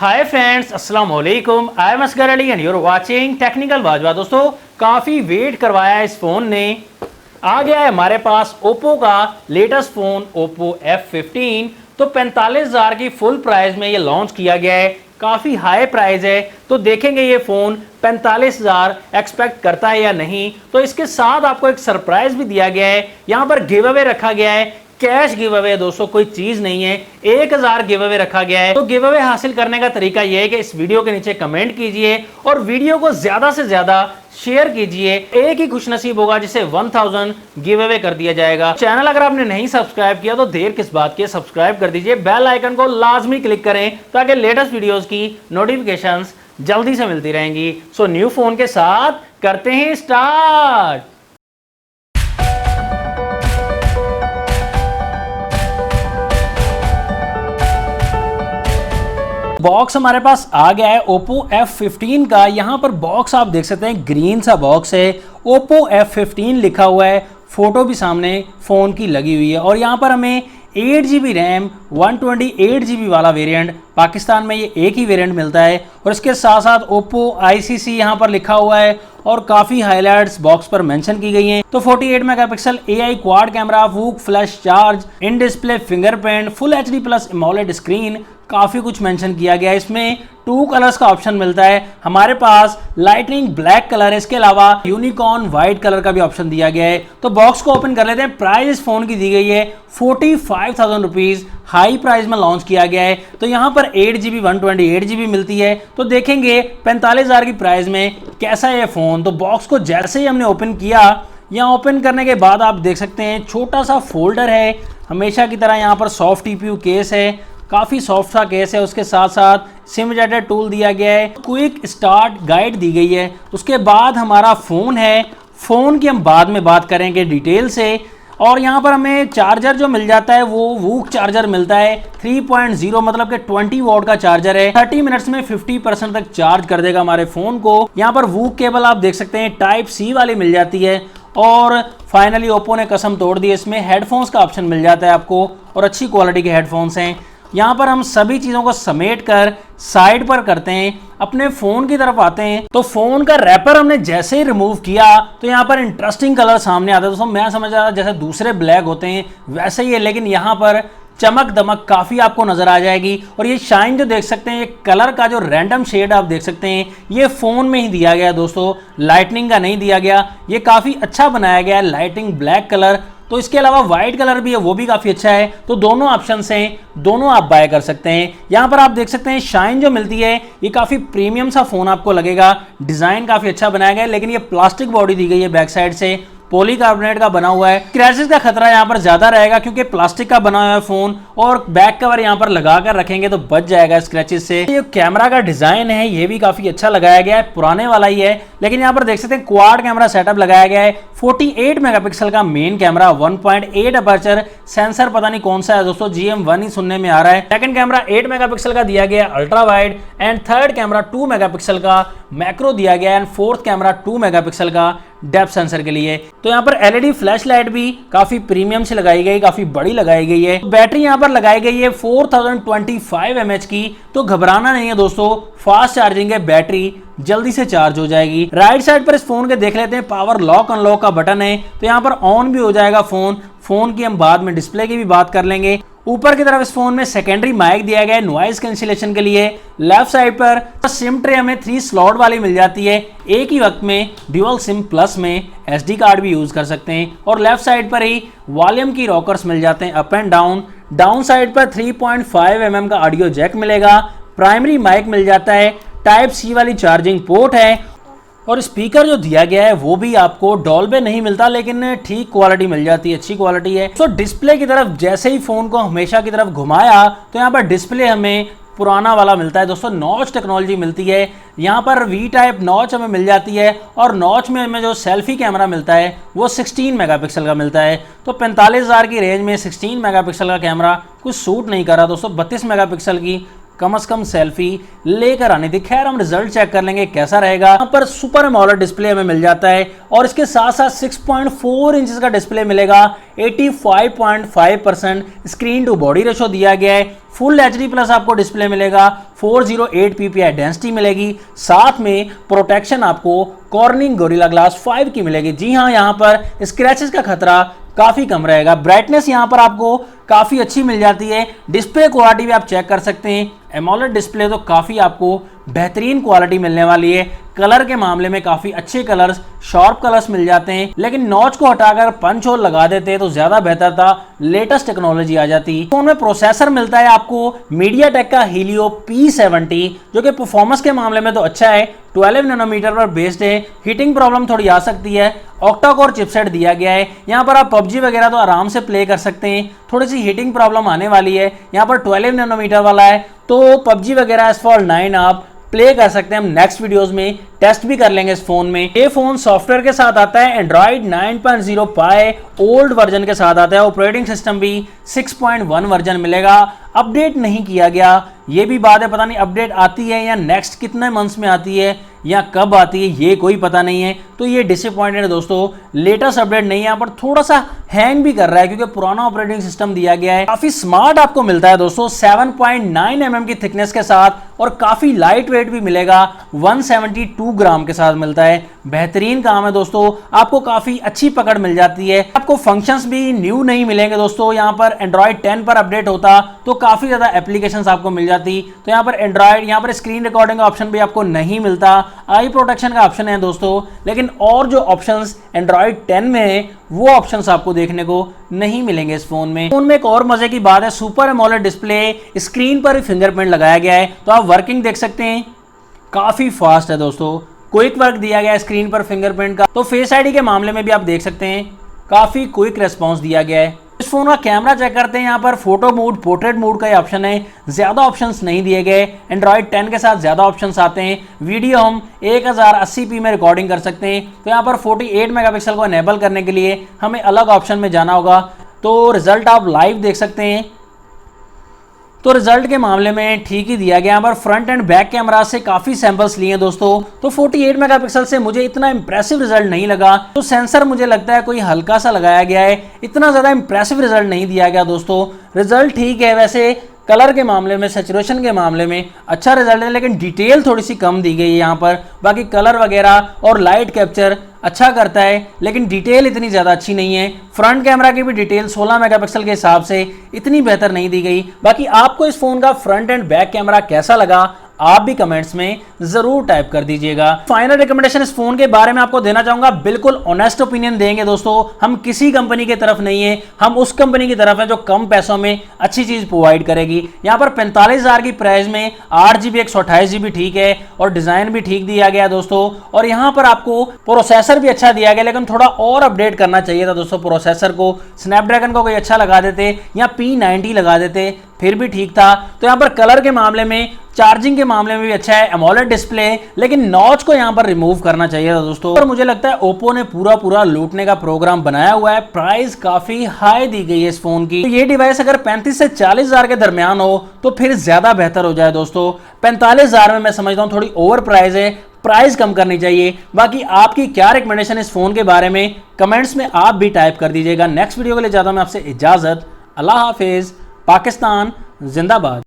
हाय friends, अस्सलाम वालेकुम। I am Asgar Ali and you're watching technical Wajwa. दोस्तों, काफ़ी वेट करवाया इस फ़ोन ने। आ गया है हमारे पास ओप्पो का लेटेस्ट फ़ोन ओप्पो F15। तो 45,000 की फुल प्राइस में ये लॉन्च किया गया है। काफ़ी हाई प्राइस है, तो देखेंगे ये फ़ोन 45,000 एक्सपेक्ट करता है या नहीं। तो इसके साथ आपको एक सरप्राइज भी दिया गया है। यहाँ पर गिव अवे रखा गया है, कैश गिव अवे। दोस्तों, कोई चीज नहीं है, 1000 गिव अवे रखा गया है। तो गिव अवे हासिल करने का तरीका यह है कि इस वीडियो के नीचे कमेंट कीजिए और वीडियो को ज्यादा से ज्यादा शेयर कीजिए। एक ही खुशनसीब होगा जिसे 1000 गिव अवे कर दिया जाएगा। चैनल अगर आपने नहीं सब्सक्राइब किया तो देर किस बात की, सब्सक्राइब कर दीजिए। बेल आइकन को लाजमी क्लिक करें ताकि लेटेस्ट वीडियोस की नोटिफिकेशंस जल्दी से मिलती रहेंगी। सो न्यू फोन के साथ करते हैं स्टार्ट। बॉक्स हमारे पास आ गया है Oppo F15 का। यहाँ पर बॉक्स आप देख सकते हैं, ग्रीन सा बॉक्स है, Oppo F15 लिखा हुआ है, फोटो भी सामने फ़ोन की लगी हुई है। और यहाँ पर हमें 8GB रैम 128GB वाला वेरिएंट, पाकिस्तान में ये एक ही वेरिएंट मिलता है। और इसके साथ साथ Oppo ICC यहाँ पर लिखा हुआ है और काफ़ी हाइलाइट्स बॉक्स पर मेंशन की गई हैं। तो 48 megapixel AI quad camera, VOOC flash charge, in display fingerprint, full HD plus AMOLED screen, काफ़ी कुछ मेंशन किया गया है। इसमें 2 कलर्स का ऑप्शन मिलता है। हमारे पास लाइटनिंग ब्लैक कलर है, इसके अलावा यूनिकॉर्न वाइट कलर का भी ऑप्शन दिया गया है। तो बॉक्स को ओपन कर लेते हैं। प्राइस इस फोन की दी गई है 45,000 रुपीज़, हाई प्राइस में लॉन्च किया गया है। तो यहाँ पर 8GB 128GB मिलती है। तो देखेंगे 45,000 की प्राइस में कैसा है ये फ़ोन। तो बॉक्स को जैसे ही हमने ओपन किया, यहाँ ओपन करने के बाद आप देख सकते हैं छोटा सा फोल्डर है, हमेशा की तरह यहाँ पर सॉफ्ट TPU केस है, काफ़ी सॉफ्ट सा केस है। उसके साथ साथ सिम एडेप्टर टूल दिया गया है, क्विक स्टार्ट गाइड दी गई है। उसके बाद हमारा फ़ोन है, फ़ोन की हम बाद में बात करेंगे डिटेल से। और यहाँ पर हमें चार्जर जो मिल जाता है वो वूक चार्जर मिलता है 3.0, मतलब कि 20 वॉट का चार्जर है। 30 मिनट्स में 50% तक चार्ज कर देगा हमारे फ़ोन को। यहाँ पर वूक केबल आप देख सकते हैं टाइप C वाली मिल जाती है। और फाइनली ओप्पो ने कसम तोड़ दी, इसमें हेडफोन्स का ऑप्शन मिल जाता है आपको और अच्छी क्वालिटी के हेडफोन्स हैं। यहाँ पर हम सभी चीज़ों को समेट कर साइड पर करते हैं, अपने फ़ोन की तरफ आते हैं। तो फ़ोन का रैपर हमने जैसे ही रिमूव किया तो यहाँ पर इंटरेस्टिंग कलर सामने आता है। दोस्तों, मैं समझ रहा था जैसे दूसरे ब्लैक होते हैं वैसे ही है, लेकिन यहाँ पर चमक दमक काफ़ी आपको नज़र आ जाएगी। और ये शाइन जो देख सकते हैं, ये कलर का जो रैंडम शेड आप देख सकते हैं, ये फ़ोन में ही दिया गया है दोस्तों, लाइटनिंग का नहीं दिया गया। ये काफ़ी अच्छा बनाया गया है, लाइटिंग ब्लैक कलर। तो इसके अलावा वाइट कलर भी है, वो भी काफ़ी अच्छा है। तो दोनों ऑप्शन हैं, दोनों आप बाय कर सकते हैं। यहाँ पर आप देख सकते हैं शाइन जो मिलती है, ये काफ़ी प्रीमियम सा फ़ोन आपको लगेगा। डिज़ाइन काफ़ी अच्छा बनाया गया है, लेकिन ये प्लास्टिक बॉडी दी गई है, बैक साइड से पॉलीकार्बोनेट का बना हुआ है। क्रैशेस का खतरा यहाँ पर ज्यादा रहेगा क्योंकि प्लास्टिक का बना हुआ है फोन, और बैक कवर यहाँ पर लगा कर रखेंगे तो बच जाएगा स्क्रैचेस से। ये कैमरा का डिजाइन है, ये भी काफी अच्छा लगाया गया है, पुराने वाला ही है, लेकिन यहाँ पर देख सकते हैं क्वाड कैमरा सेटअप लगाया गया है। 48 मेगापिक्सल का मेन कैमरा, 1.8 अपर्चर सेंसर, पता नहीं कौन सा है दोस्तों, GM1 ही सुनने में आ रहा है। सेकंड कैमरा 8 मेगापिक्सल का दिया गया ultra wide, and third camera 2 megapixel का मैक्रो दिया गया, एंड फोर्थ कैमरा 2 मेगापिक्सल का डेप्थ सेंसर के लिए। तो यहाँ पर LED फ्लैश लाइट भी काफी प्रीमियम से लगाई गई, काफी बड़ी लगाई गई है। बैटरी यहाँ पर लगाई गई है 4025 mAh की। तो घबराना नहीं है दोस्तों, फास्ट चार्जिंग है, बैटरी जल्दी से चार्ज हो जाएगी। राइट साइड पर इस फोन के देख लेते हैं, पावर लॉक अनलॉक का बटन है, तो यहाँ पर ऑन भी हो जाएगा फोन की हम बाद में डिस्प्ले की भी बात कर लेंगे। ऊपर की तरफ इस फोन में सेकेंडरी माइक दिया गया है नॉइज कैंसिलेशन के लिए। लेफ्ट साइड पर सिम ट्रे हमें 3 स्लॉट वाली मिल जाती है, एक ही वक्त में ड्यूअल सिम प्लस में SD कार्ड भी यूज कर सकते हैं। और लेफ्ट साइड पर ही वॉल्यूम की रॉकर्स मिल जाते हैं up and down. Down side पर 3.5 mm का ऑडियो जैक मिलेगा, प्राइमरी माइक मिल जाता है, टाइप C वाली चार्जिंग पोर्ट है। और स्पीकर जो दिया गया है वो भी आपको डॉल्बे नहीं मिलता, लेकिन ठीक क्वालिटी मिल जाती है, अच्छी क्वालिटी है। तो डिस्प्ले की तरफ जैसे ही फोन को हमेशा की तरफ घुमाया तो यहाँ पर डिस्प्ले हमें पुराना वाला मिलता है दोस्तों, नॉच टेक्नोलॉजी मिलती है। यहाँ पर V टाइप नॉच हमें मिल जाती है, और नॉच में हमें जो सेल्फी कैमरा मिलता है वो 16 मेगापिक्सल का मिलता है। तो 45,000 की रेंज में 16 मेगापिक्सल का कैमरा कुछ सूट नहीं कर रहा दोस्तों। 32 मेगापिक्सल की कम से कम सेल्फी लेकर आनी थी। खैर हम रिजल्ट चेक कर लेंगे कैसा रहेगा। यहाँ पर सुपर एमोलेड डिस्प्ले हमें मिल जाता है और इसके साथ साथ 6.4 इंचेस का डिस्प्ले मिलेगा। 85.5% स्क्रीन टू बॉडी रेशो दिया गया है। फुल HD प्लस आपको डिस्प्ले मिलेगा। 408 ppi डेंसिटी मिलेगी। साथ में प्रोटेक्शन आपको कॉर्निंग गोरिल्ला ग्लास 5 की मिलेगी। जी हाँ, यहाँ पर स्क्रैचेस का खतरा काफी कम रहेगा। ब्राइटनेस यहाँ पर आपको काफी अच्छी मिल जाती है। डिस्प्ले क्वालिटी भी आप चेक कर सकते हैं। एमोलेड डिस्प्ले तो काफी आपको बेहतरीन क्वालिटी मिलने वाली है। कलर के मामले में काफी अच्छे कलर्स, शार्प कलर्स मिल जाते हैं, लेकिन नॉच को हटाकर पंच होल लगा देते तो ज्यादा बेहतर था। लेटेस्ट टेक्नोलॉजी आ जाती। फोन में प्रोसेसर मिलता है आपको मीडियाटेक का हीलियो P70, जो कि परफॉर्मेंस के मामले में तो अच्छा है। 12 नैनोमीटर पर बेस्ड है। हीटिंग प्रॉब्लम थोड़ी आ सकती है। ऑक्टा कोर चिपसेट दिया गया है। यहाँ पर आप PUBG वगैरह तो आराम से प्ले कर सकते हैं। थोड़ी सी हीटिंग प्रॉब्लम आने वाली है। यहाँ पर 12 नैनोमीटर वाला है तो PUBG वगैरह Asphalt 9 आप प्ले कर सकते हैं। हम नेक्स्ट वीडियोस में टेस्ट भी कर लेंगे इस फोन में। ये फोन सॉफ्टवेयर के साथ आता है एंड्रॉइड 9.0 पाई ओल्ड वर्जन के साथ आता है। ऑपरेटिंग सिस्टम भी 6.1 वर्जन मिलेगा। अपडेट नहीं किया गया, ये भी बात है। पता नहीं अपडेट आती है या नेक्स्ट कितने मंथ्स में आती है या कब आती है, ये कोई पता नहीं है। तो ये डिसअपॉइंटेड है दोस्तों। लेटेस्ट अपडेट नहीं है। यहाँ पर थोड़ा सा हैंग भी कर रहा है क्योंकि पुराना ऑपरेटिंग सिस्टम दिया गया है। काफी स्मार्ट आपको मिलता है दोस्तों। 7.9 mm की थिकनेस के साथ और काफी लाइट वेट भी मिलेगा। 172 ग्राम के साथ मिलता है। बेहतरीन काम है दोस्तों। आपको काफी अच्छी पकड़ मिल जाती है। आपको फंक्शंस भी न्यू नहीं मिलेंगे दोस्तों। यहाँ पर एंड्रॉइड 10 पर अपडेट होता तो काफी ज्यादा एप्लीकेशंस आपको मिल जाती। तो यहाँ पर एंड्रॉइड, यहाँ पर स्क्रीन रिकॉर्डिंग का ऑप्शन भी आपको नहीं मिलता। आई प्रोटेक्शन का ऑप्शन है दोस्तों, लेकिन और जो ऑप्शंस एंड्रॉइड 10 में है वो ऑप्शंस आपको देखने को नहीं मिलेंगे इस फोन में। फोन में एक और मजे की बात है, सुपर एमोलेड डिस्प्ले, स्क्रीन पर फिंगरप्रिंट लगाया गया है। तो आप वर्किंग देख सकते हैं, काफी फास्ट है दोस्तों। क्विक वर्क दिया गया है स्क्रीन पर फिंगरप्रिंट का। तो फेस आईडी के मामले में भी आप देख सकते हैं, काफी क्विक रेस्पॉन्स दिया गया है। इस फोन का कैमरा चेक करते हैं। यहाँ पर फोटो मोड, पोर्ट्रेट मोड का ऑप्शन है। ज्यादा ऑप्शंस नहीं दिए गए। एंड्रॉइड 10 के साथ ज्यादा ऑप्शंस आते हैं। वीडियो हम 1080p में रिकॉर्डिंग कर सकते हैं। तो यहाँ पर 48 मेगापिक्सल को एनेबल करने के लिए हमें अलग ऑप्शन में जाना होगा। तो रिजल्ट आप लाइव देख सकते हैं। तो रिजल्ट के मामले में ठीक ही दिया गया। यहाँ पर फ्रंट एंड बैक कैमरा से काफी सैंपल्स लिए हैं दोस्तों। तो 48 मेगापिक्सल से मुझे इतना इंप्रेसिव रिजल्ट नहीं लगा। तो सेंसर मुझे लगता है कोई हल्का सा लगाया गया है। इतना ज्यादा इंप्रेसिव रिजल्ट नहीं दिया गया दोस्तों। रिजल्ट ठीक है। वैसे कलर के मामले में, सैचुरेशन के मामले में अच्छा रिजल्ट है, लेकिन डिटेल थोड़ी सी कम दी गई है यहाँ पर। बाकी कलर वगैरह और लाइट कैप्चर अच्छा करता है, लेकिन डिटेल इतनी ज़्यादा अच्छी नहीं है। फ्रंट कैमरा की भी डिटेल 16 मेगापिक्सल के हिसाब से इतनी बेहतर नहीं दी गई। बाकी आपको इस फोन का फ्रंट एंड बैक कैमरा कैसा लगा, आप भी कमेंट्स में जरूर टाइप कर दीजिएगा। फाइनल रिकमेंडेशन इस फोन के बारे में आपको देना चाहूंगा, बिल्कुल ऑनेस्ट ओपिनियन देंगे दोस्तों। हम किसी कंपनी की तरफ नहीं है, हम उस कंपनी की तरफ है जो कम पैसों में अच्छी चीज प्रोवाइड करेगी। यहाँ पर 45,000 की प्राइस में 8GB 128GB ठीक है और डिजाइन भी ठीक दिया गया दोस्तों। और यहाँ पर आपको प्रोसेसर भी अच्छा दिया गया, लेकिन थोड़ा और अपडेट करना चाहिए था दोस्तों प्रोसेसर को। स्नैपड्रैगन को कोई अच्छा लगा देते या P90 लगा देते फिर भी ठीक था। तो यहाँ पर कलर के मामले में, चार्जिंग के मामले में भी अच्छा है। एमोलेड डिस्प्ले, लेकिन नॉच को यहाँ पर रिमूव करना चाहिए था दोस्तों। और मुझे लगता है ओप्पो ने पूरा लूटने का प्रोग्राम बनाया हुआ है। प्राइस काफी हाई दी गई है इस फोन की। तो ये डिवाइस अगर 35 से 40,000 के दरमियान हो तो फिर ज्यादा बेहतर हो जाए दोस्तों। 45,000 में मैं समझता हूँ थोड़ी ओवर प्राइस है, प्राइस कम करनी चाहिए। बाकी आपकी क्या रिकमेंडेशन इस फोन के बारे में कमेंट्स में आप भी टाइप कर दीजिएगा। नेक्स्ट वीडियो के लिए ज्यादा मैं आपसे इजाजत। अल्लाह हाफिज। पाकिस्तान जिंदाबाद।